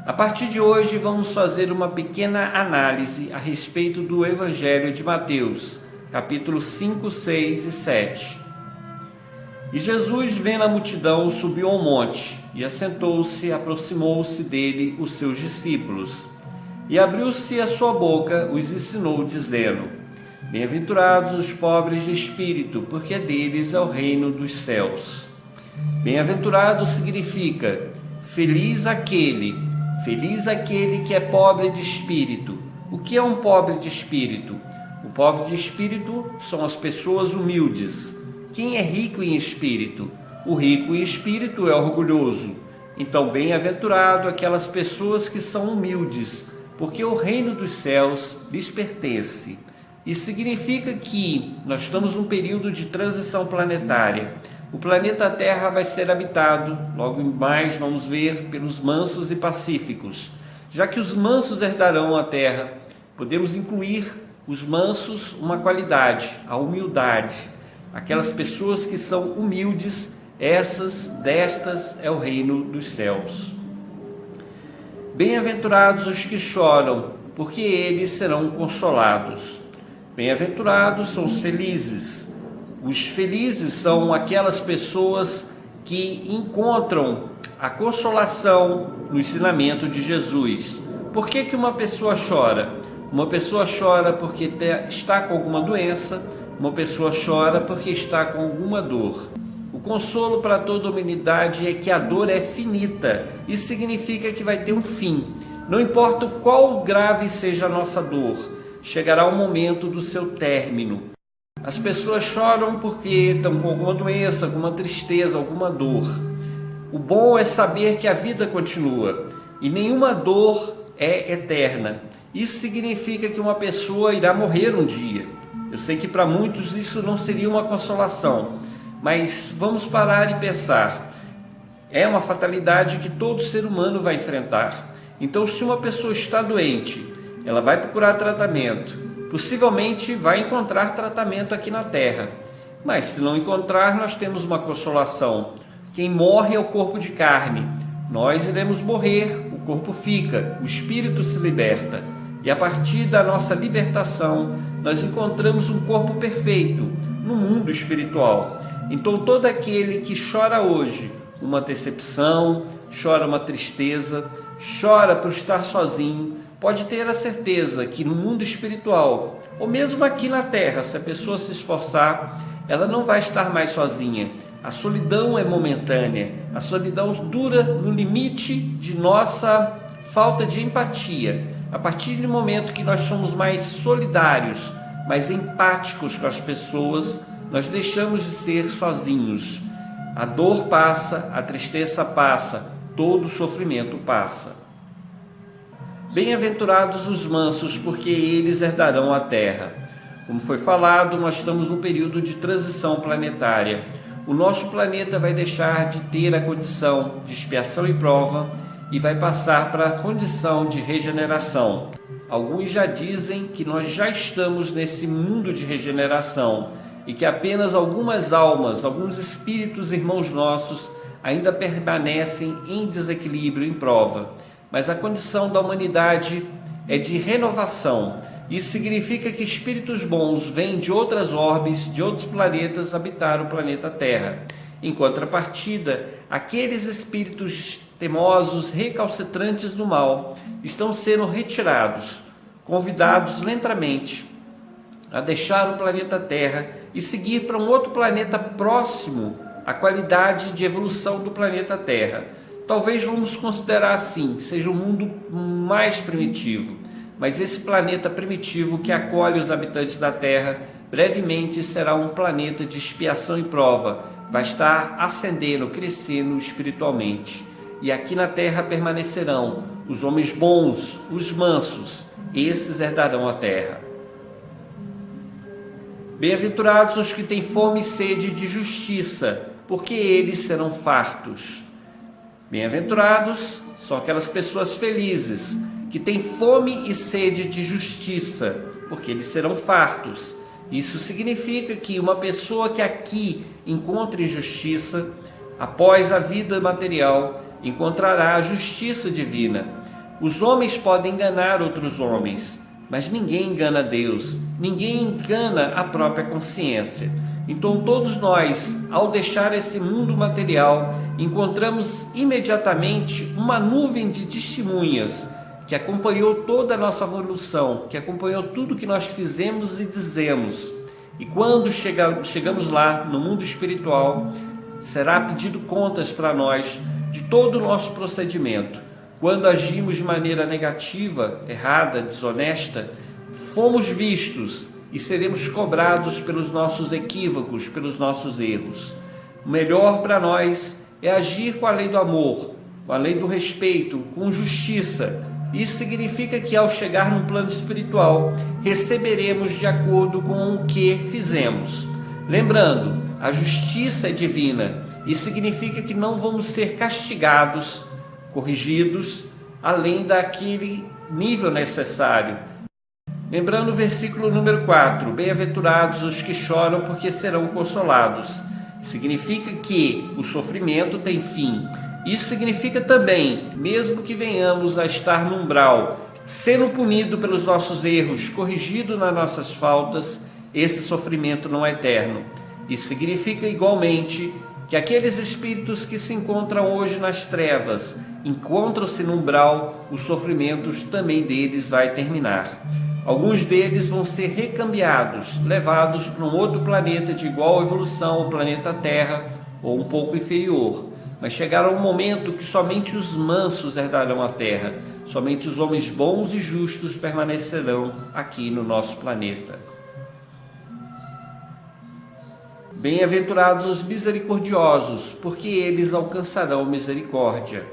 A partir de hoje vamos fazer uma pequena análise a respeito do Evangelho de Mateus, capítulos 5, 6 e 7. E Jesus, vendo a multidão, subiu ao monte, e assentou-se, e aproximou-se dele os seus discípulos. E abriu-se a sua boca, os ensinou, dizendo: Bem-aventurados os pobres de espírito, porque deles é o reino dos céus. Bem-aventurado significa feliz aquele que é pobre de espírito. O que é um pobre de espírito? O pobre de espírito são as pessoas humildes. Quem é rico em espírito? O rico em espírito é orgulhoso. Então, bem-aventurado aquelas pessoas que são humildes, porque o reino dos céus lhes pertence. Isso significa que nós estamos num período de transição planetária. O planeta Terra vai ser habitado, logo mais vamos ver, pelos mansos e pacíficos. Já que os mansos herdarão a Terra, podemos incluir os mansos uma qualidade, a humildade. Aquelas pessoas que são humildes, destas é o reino dos céus. Bem-aventurados os que choram, porque eles serão consolados. Bem-aventurados são os felizes. Os felizes são aquelas pessoas que encontram a consolação no ensinamento de Jesus. Por que uma pessoa chora? Uma pessoa chora porque está com alguma doença. Uma pessoa chora porque está com alguma dor. O consolo para toda a humanidade é que a dor é finita. Isso significa que vai ter um fim. Não importa qual grave seja a nossa dor, chegará o momento do seu término. As pessoas choram porque estão com alguma doença, alguma tristeza, alguma dor. O bom é saber que a vida continua e nenhuma dor é eterna. Isso significa que uma pessoa irá morrer um dia. Eu sei que para muitos isso não seria uma consolação, mas vamos parar e pensar. É uma fatalidade que todo ser humano vai enfrentar. Então, se uma pessoa está doente, ela vai procurar tratamento. Possivelmente vai encontrar tratamento aqui na Terra. Mas se não encontrar, nós temos uma consolação. Quem morre é o corpo de carne. Nós iremos morrer, o corpo fica, o espírito se liberta. E a partir da nossa libertação, nós encontramos um corpo perfeito no mundo espiritual. Então todo aquele que chora hoje uma decepção, chora uma tristeza, chora por estar sozinho, pode ter a certeza que no mundo espiritual, ou mesmo aqui na Terra, se a pessoa se esforçar, ela não vai estar mais sozinha. A solidão é momentânea, a solidão dura no limite de nossa falta de empatia. A partir do momento que nós somos mais solidários, mais empáticos com as pessoas, nós deixamos de ser sozinhos. A dor passa, a tristeza passa, todo sofrimento passa. Bem-aventurados os mansos, porque eles herdarão a terra. Como foi falado, nós estamos num período de transição planetária. O nosso planeta vai deixar de ter a condição de expiação e prova e vai passar para a condição de regeneração. Alguns já dizem que nós já estamos nesse mundo de regeneração e que apenas algumas almas, alguns espíritos irmãos nossos ainda permanecem em desequilíbrio, em prova. Mas a condição da humanidade é de renovação. Isso significa que espíritos bons vêm de outras orbes, de outros planetas, habitar o planeta Terra. Em contrapartida, aqueles espíritos teimosos, recalcitrantes do mal, estão sendo retirados, convidados lentamente a deixar o planeta Terra e seguir para um outro planeta próximo à qualidade de evolução do planeta Terra. Talvez vamos considerar assim, seja um mundo mais primitivo, mas esse planeta primitivo que acolhe os habitantes da Terra, brevemente será um planeta de expiação e prova, vai estar ascendendo, crescendo espiritualmente. E aqui na terra permanecerão os homens bons, os mansos, esses herdarão a terra. Bem-aventurados os que têm fome e sede de justiça, porque eles serão fartos. Bem-aventurados são aquelas pessoas felizes que têm fome e sede de justiça, porque eles serão fartos. Isso significa que uma pessoa que aqui encontre justiça, após a vida material, encontrará a justiça divina. Os homens podem enganar outros homens, mas ninguém engana Deus, ninguém engana a própria consciência. Então todos nós, ao deixar esse mundo material, encontramos imediatamente uma nuvem de testemunhas que acompanhou toda a nossa evolução, que acompanhou tudo que nós fizemos e dizemos. E quando chegamos lá, no mundo espiritual, será pedido contas para nós de todo o nosso procedimento. Quando agimos de maneira negativa, errada, desonesta, fomos vistos e seremos cobrados pelos nossos equívocos, pelos nossos erros. O melhor para nós é agir com a lei do amor, com a lei do respeito, com justiça. Isso significa que ao chegar no plano espiritual, receberemos de acordo com o que fizemos. Lembrando, a justiça é divina e significa que não vamos ser castigados, corrigidos, além daquele nível necessário. Lembrando o versículo número 4, bem-aventurados os que choram, porque serão consolados. Significa que o sofrimento tem fim. Isso significa também, mesmo que venhamos a estar no umbral, sendo punido pelos nossos erros, corrigido nas nossas faltas, esse sofrimento não é eterno. Isso significa igualmente que aqueles espíritos que se encontram hoje nas trevas, encontram-se no umbral, os sofrimentos também deles vai terminar. Alguns deles vão ser recambiados, levados para um outro planeta de igual evolução ao planeta Terra, ou um pouco inferior. Mas chegará um momento que somente os mansos herdarão a Terra, somente os homens bons e justos permanecerão aqui no nosso planeta. Bem-aventurados os misericordiosos, porque eles alcançarão misericórdia.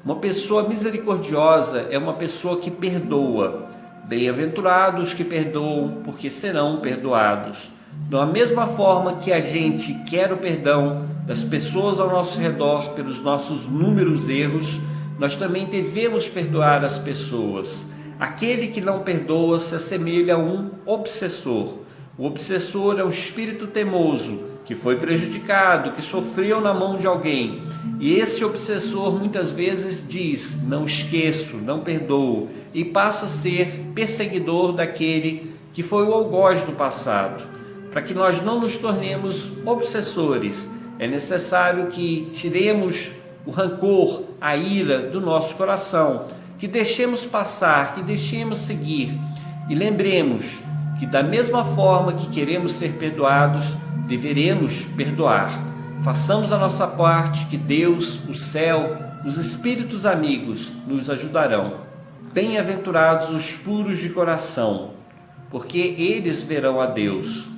Uma pessoa misericordiosa é uma pessoa que perdoa. Bem-aventurados que perdoam, porque serão perdoados. Da mesma forma que a gente quer o perdão das pessoas ao nosso redor pelos nossos inúmeros erros, nós também devemos perdoar as pessoas. Aquele que não perdoa se assemelha a um obsessor. O obsessor é um espírito teimoso, que foi prejudicado, que sofreu na mão de alguém. E esse obsessor muitas vezes diz, não esqueço, não perdoo, e passa a ser perseguidor daquele que foi o algoz do passado. Para que nós não nos tornemos obsessores, é necessário que tiremos o rancor, a ira do nosso coração, que deixemos passar, que deixemos seguir, e lembremos que da mesma forma que queremos ser perdoados, deveremos perdoar. Façamos a nossa parte, que Deus, o céu, os espíritos amigos nos ajudarão. Bem-aventurados os puros de coração, porque eles verão a Deus.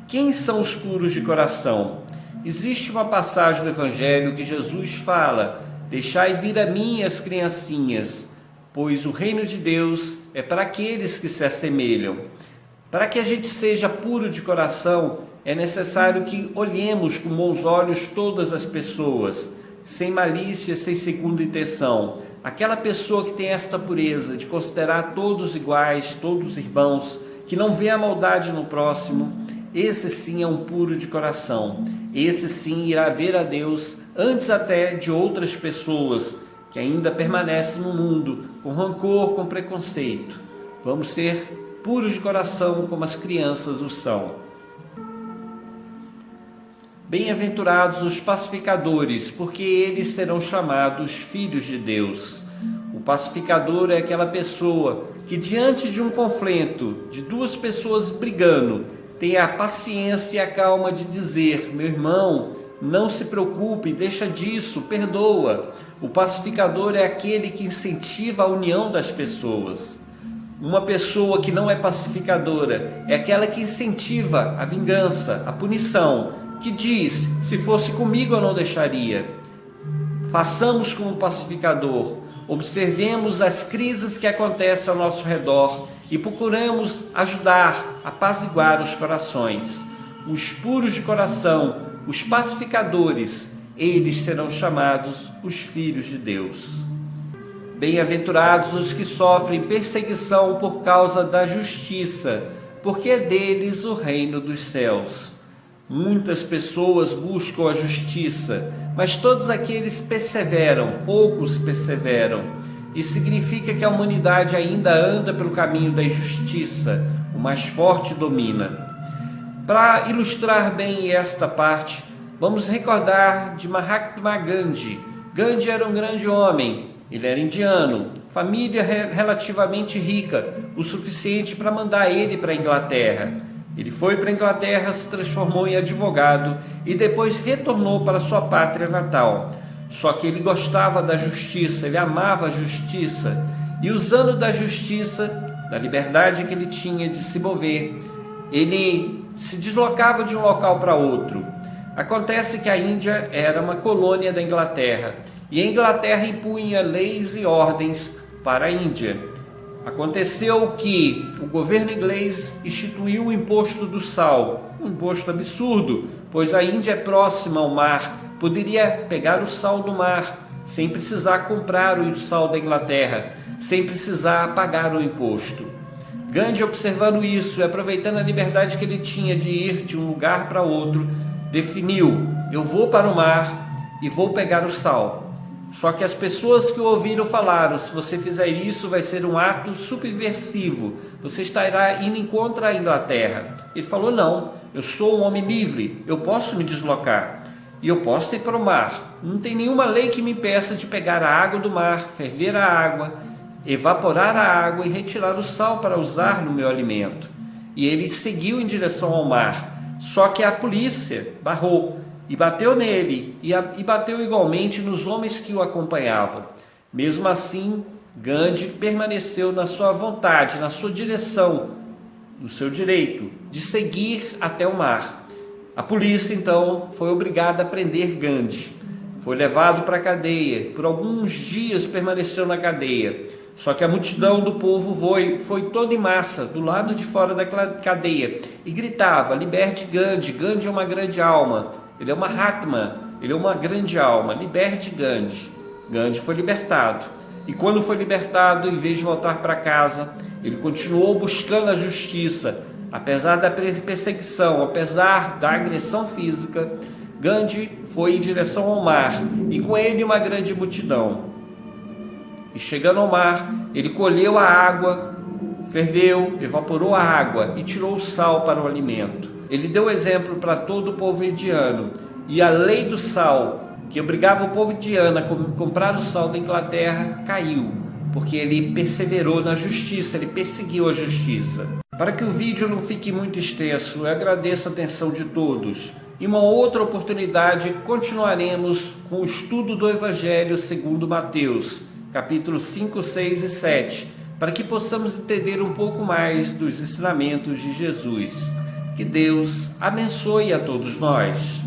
Quem são os puros de coração? Existe uma passagem do Evangelho que Jesus fala: deixai vir a mim as criancinhas, pois o reino de Deus é para aqueles que se assemelham. Para que a gente seja puro de coração, é necessário que olhemos com bons olhos todas as pessoas, sem malícia, sem segunda intenção. Aquela pessoa que tem esta pureza de considerar todos iguais, todos irmãos, que não vê a maldade no próximo, esse sim é um puro de coração. Esse sim irá ver a Deus antes até de outras pessoas que ainda permanecem no mundo com rancor, com preconceito. Vamos ser puros de coração como as crianças o são. Bem-aventurados os pacificadores, porque eles serão chamados filhos de Deus. O pacificador é aquela pessoa que, diante de um conflito, de duas pessoas brigando, tem a paciência e a calma de dizer: meu irmão, não se preocupe, deixa disso, perdoa. O pacificador é aquele que incentiva a união das pessoas. Uma pessoa que não é pacificadora é aquela que incentiva a vingança, a punição, que diz: se fosse comigo eu não deixaria. Façamos como pacificador, observemos as crises que acontecem ao nosso redor e procuremos ajudar, apaziguar os corações. Os puros de coração, os pacificadores, eles serão chamados os filhos de Deus. Bem-aventurados os que sofrem perseguição por causa da justiça, porque é deles o reino dos céus. Muitas pessoas buscam a justiça, mas todos aqueles perseveram, poucos perseveram. Isso significa que a humanidade ainda anda pelo caminho da injustiça, o mais forte domina. Para ilustrar bem esta parte, vamos recordar de Mahatma Gandhi. Gandhi era um grande homem, ele era indiano, família relativamente rica, o suficiente para mandar ele para a Inglaterra. Ele foi para a Inglaterra, se transformou em advogado e depois retornou para sua pátria natal. Só que ele gostava da justiça, ele amava a justiça e, usando da justiça, da liberdade que ele tinha de se mover, ele se deslocava de um local para outro. Acontece que a Índia era uma colônia da Inglaterra e a Inglaterra impunha leis e ordens para a Índia. Aconteceu que o governo inglês instituiu o imposto do sal, um imposto absurdo, pois a Índia é próxima ao mar, poderia pegar o sal do mar sem precisar comprar o sal da Inglaterra, sem precisar pagar o imposto. Gandhi, observando isso e aproveitando a liberdade que ele tinha de ir de um lugar para outro, definiu: eu vou para o mar e vou pegar o sal. Só que as pessoas que o ouviram falaram: se você fizer isso, vai ser um ato subversivo, você estará indo contra a Inglaterra. Ele falou: não, eu sou um homem livre, eu posso me deslocar e eu posso ir para o mar. Não tem nenhuma lei que me impeça de pegar a água do mar, ferver a água, evaporar a água e retirar o sal para usar no meu alimento. E ele seguiu em direção ao mar, só que a polícia barrou e bateu nele e bateu igualmente nos homens que o acompanhavam. Mesmo assim, Gandhi permaneceu na sua vontade, na sua direção, no seu direito de seguir até o mar. A polícia então foi obrigada a prender Gandhi. Foi levado para a cadeia, por alguns dias permaneceu na cadeia. Só que a multidão do povo foi toda em massa, do lado de fora da cadeia, e gritava: liberte Gandhi, Gandhi é uma grande alma, ele é uma Mahatma, ele é uma grande alma, liberte Gandhi. Gandhi foi libertado, e quando foi libertado, em vez de voltar para casa, ele continuou buscando a justiça, apesar da perseguição, apesar da agressão física. Gandhi foi em direção ao mar, e com ele uma grande multidão. E chegando ao mar, ele colheu a água, ferveu, evaporou a água e tirou o sal para o alimento. Ele deu exemplo para todo o povo indiano. E a lei do sal, que obrigava o povo indiano a comprar o sal da Inglaterra, caiu, porque ele perseverou na justiça, ele perseguiu a justiça. Para que o vídeo não fique muito extenso, eu agradeço a atenção de todos. Em uma outra oportunidade, continuaremos com o estudo do Evangelho segundo Mateus, capítulos 5, 6 e 7, para que possamos entender um pouco mais dos ensinamentos de Jesus. Que Deus abençoe a todos nós.